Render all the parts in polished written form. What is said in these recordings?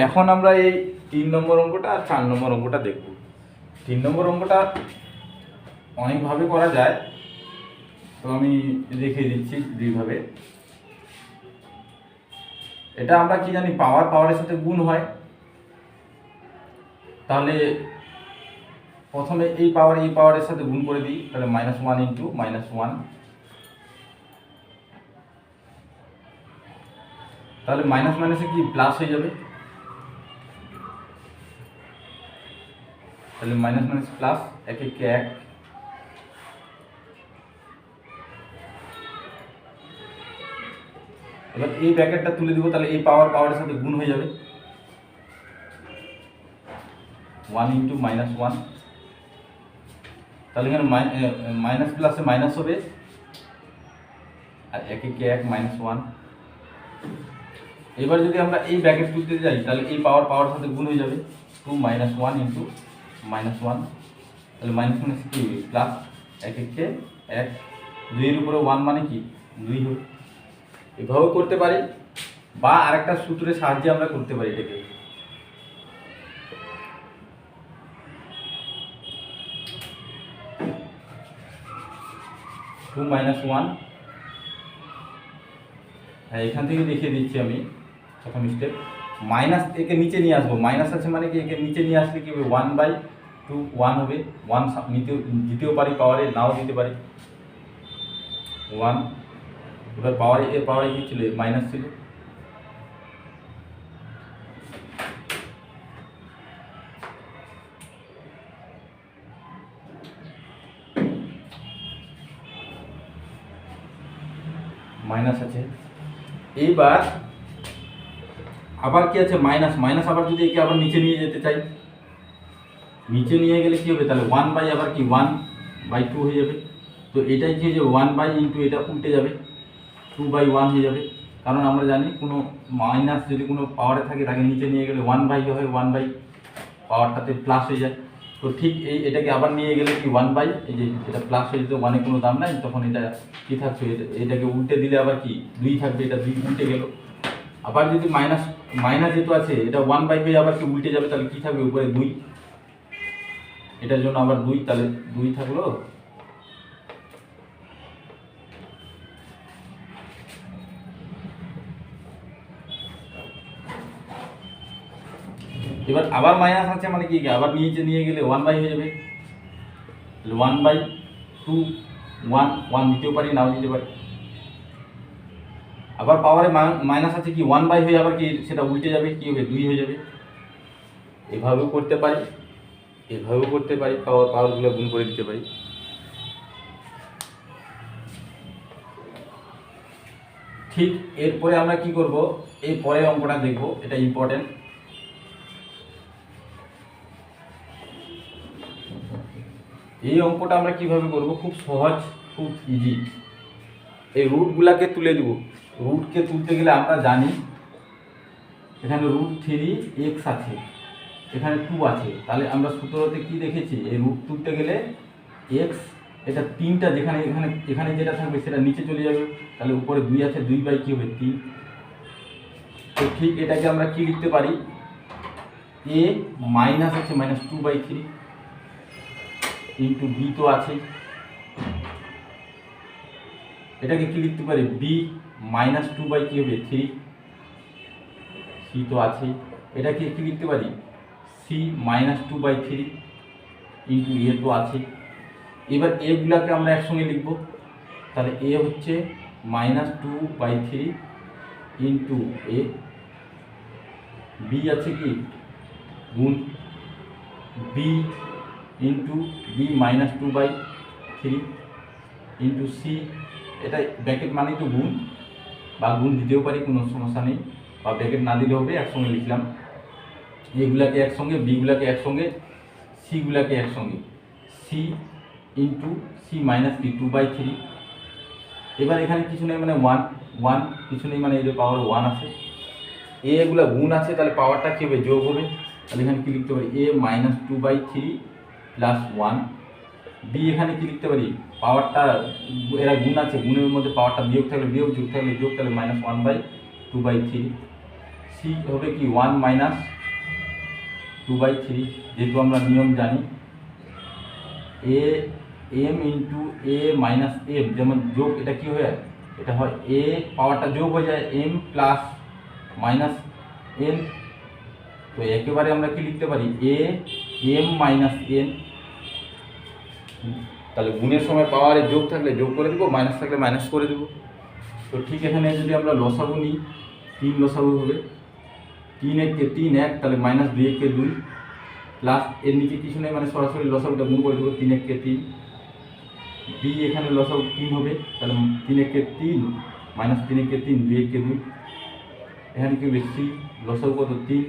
এখন আমরা এই 3 নম্বর অঙ্কটা আর 4 নম্বর অঙ্কটা দেখব। 3 নম্বর অঙ্কটা অনেকভাবে করা যায়, তো আমি দেখিয়ে দিচ্ছি দুইভাবে। এটা আমরা কি জানি, পাওয়ারের সাথে গুণ হয়। তাহলে প্রথমে এই পাওয়ারের সাথে গুণ করে দিই, তাহলে -1 ইন্টু -1, তাহলে মাইনাস মাইনাসে কি প্লাস হয়ে যাবে, তাহলে মাইনাস মাইনাস প্লাস, 1 একে 1। এবার এই ব্র্যাকেটটা তুলে দিব, তাহলে এই পাওয়ারের সাথে গুণ হয়ে যাবে, 1 ইন্টু -1, তাহলে এখানে মাইনাস প্লাসে মাইনাস হবে, আর 1 একে 1 -1। এবার যদি আমরা এই ব্র্যাকেট তুলতে যাই, তাহলে এই পাওয়ারের সাথে গুণ হয়ে যাবে, 2 -1 ইন্টু -1, তাহলে মাইনাস মাইনাস কি প্লাস, 1 একে 1, 2 এর উপরে 1 মানে কি 2 হবে। এভাবেও করতে পারি, বা আরেকটা সূত্রের সাহায্যে আমরা করতে পারি এটাকে। টু -1, হ্যাঁ এখান থেকে দেখিয়ে দিচ্ছি আমি প্রথম স্টেপ। মাইনাস একে নিচে নিয়ে আসবো, মাইনাস আছে মানে কি একে নিচে নিয়ে আসলে কি হবে, 1/2 1 হবে, 1 দিতেও পারি পাওয়ারে, নাও দিতে পারি 1। এবার পাওয়ারে কি ছিল, মাইনাস ছিল, মাইনাস আছে। এইবার আবার কি আছে, মাইনাস আবার যদি একে আবার নিচে নিয়ে যেতে চাই, নিচে নিয়ে গেলে কি হবে, তাহলে 1 আবার কি 1/2 হয়ে যাবে। তো এটাই কি যে 1 ইন্টু এটা উল্টে যাবে, 2/1 হয়ে যাবে। কারণ আমরা জানি কোনো মাইনাস যদি কোনো পাওয়ারে থাকে তাকে নিচে নিয়ে গেলে 1/, হয় 1/, পাওয়ারটাতে প্লাস হয়ে যায়। তো ঠিক এটাকে আবার নিয়ে গেলে কি 1/, এই যে এটা প্লাস হয়ে যেত, 1-এ কোনো দাম নাই, তখন এটা কী থাকছে, এটাকে উল্টে দিলে আবার কি 2 থাকবে, এটা 2 উল্টে গেল। আবার যদি মাইনাস যেহেতু আছে, এটা 1/, হয়ে আবার কি উল্টে যাবে, তাহলে কী থাকবে উপরে 2, এটার জন্য আবার 2, তাহলে 2 থাকলো। এবার আবার মাইনাস আছে মানে কি, আবার নিচে নিয়ে গেলে 1/, হয়ে যাবে, 1/2 1 দিতেও পারি, নাও দিতে পারি। আবার পাওয়ারে মাইনাস আছে কি 1/, হয়ে আবার কি সেটা উল্টে যাবে, কি হবে 2 হয়ে যাবে। এভাবেও করতে পারি, এভাবেও করতে পারি, পাওয়ারগুলো গুণ করে দিতে পারি। ঠিক এরপরে আমরা কি করব, এই পরের অঙ্কটা দেখব, এটা ইম্পর্টেন্ট। এই অঙ্কটা আমরা কিভাবে করব, খুব সহজ, খুব ইজি। এই রুটগুলাকে তুলে দেব। রুটকে তুলতে গেলে আমরা জানি এখানে √3x আছে, এখানে 2 আছে, তাহলে আমরা সূত্রতে কি দেখেছি, এই রুট তুলতে গেলে x, এটা 3টা যেখানে এখানে যেটা থাকবে সেটা নিচে চলে যাবে, তাহলে উপরে 2 আছে, 2/, কি হবে 3। তো ঠিক এটাকে আমরা কি লিখতে পারি, a মাইনাস আছে -2/3 ইন্টু b তো আছে, এটাকে কি লিখতে পারি, b -2/, কি হবে 3, c তো আছে, এটাকে কি লিখতে পারি, c -2/3 ইন্টু a তো আছে। এবার এগুলাকে আমরা একসঙ্গে লিখব, তাহলে a হচ্ছে -2/3 ইন্টু a, b আছে কি গুণ, b into b -2/3 into c, এটা ব্র্যাকেট মানেই তো গুণ, বা গুণ দিতেও পারি, কোনো সমস্যা নেই, বা ব্র্যাকেট না দিলেও হবে, একসঙ্গে লিখলাম। এইগুলাকে একসঙ্গে, বিগুলাকে একসঙ্গে, সিগুলাকে একসঙ্গে, c ইন্টু c -2/3। এবার এখানে কিছু নেই মানে 1 কিছু নেই মানে এই যে পাওয়ার 1 আছে, এগুলা গুণ আছে, তাহলে পাওয়ারটা কী হবে, যোগ হবে। তাহলে এখানে কী লিখতে পারি, a -2/3 প্লাস 1, বি এখানে কি লিখতে পারি, পাওয়ারটা এরা গুণ আছে, গুণের মধ্যে পাওয়ারটা বিয়োগ থাকলে বিয়োগ, যোগ থাকলে যোগ, তাহলে -1/2 2/3, সি হবে কি 1 মাইনাস 2/3, যেহেতু আমরা নিয়ম জানি a m into a minus m, যেমন যোগ, এটা কি হয়ে যায়, এটা হয় এ পাওয়ারটা যোগ হয়ে যায় এম প্লাস মাইনাস এন, তো একেবারে আমরা কি লিখতে পারি এ এম মাইনাস এন। তাহলে গুণের সময় পাওয়ারে যোগ থাকলে যোগ করে দেবো, মাইনাস থাকলে মাইনাস করে দেবো। তো ঠিক এখানে যদি আমরা লসাগু নিই, 3 লসাগু হবে, 3 1 3 1, তাহলে মাইনাস 2 1 2 প্লাস এর নিচে কিছু নেই, মানে সরাসরি লসাগুটা গুণ করে দেবো, 3 1 3, বি এখানে লসাগু 3 হবে, তাহলে 3 1 3 মাইনাস 3 1 3 2 1 2, এখানে কি হবে সি লসাগু কত 3,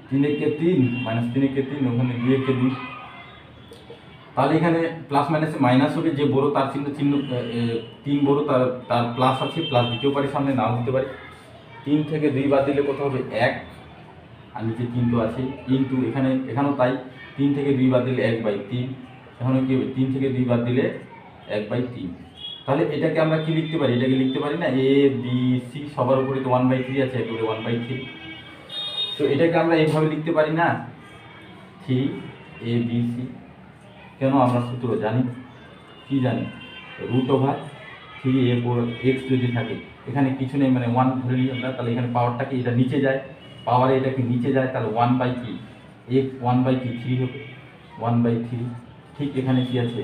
3 1 3 মাইনাস 3 1 3, ওখানে 2 1 2, তাহলে এখানে প্লাস মাইনাসে মাইনাস হবে, যে বড় তার চিহ্ন 3 বড়, তার প্লাস আছে, প্লাস দিতেও পারি সামনে, নাও দিতে পারি। 3 থেকে 2 বাদ দিলে কত হবে 1, আর নিচে 3 তো আছে, কিন্তু এখানেও তাই, 3 থেকে 2 বাদ দিলে 1/3, এখানে কি হবে 3 থেকে 2 বাদ দিলে 1/3। তাহলে এটাকে আমরা কি লিখতে পারি, এটাকে লিখতে পারি না এ বি সি, সবার উপরে তো 1/3 আছে, একেবারে 1/3, তো এটাকে আমরা এইভাবে লিখতে পারি না 3ABC। কেন, আমরা সূত্র জানি, কি জানি, √3a/x যদি থাকে, এখানে কিছু নেই, মানে 1 ধরে নিই আমরা, তাহলে এখানে পাওয়ারটা কি, এটা নিচে যায়, পাওয়ারে এটাকে নিচে যায়, তাহলে 1/3 হবে, 1/3। ঠিক এখানে কি আছে,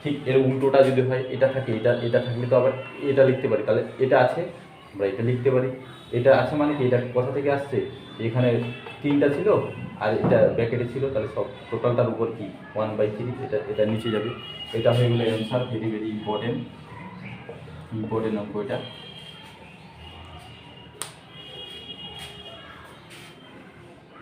ঠিক এর উল্টোটা যদি হয়, এটা থাকে, এটা থাকলে তো আবার এটা লিখতে পারি, তাহলে এটা আছে, আমরা এটা লিখতে পারি, এটা আছে মানে কি, এটা কোথা থেকে আসছে, এখানে 3টা ছিল আর এটা ব্র্যাকেটে ছিল, তাহলে সব টোটালটার উপর কি 1/3, এটা নিচে যাবে। এটা হয়ে গেলে অ্যান্সার, ভেরি ভেরি ইম্পর্টেন্ট অঙ্ক এটা।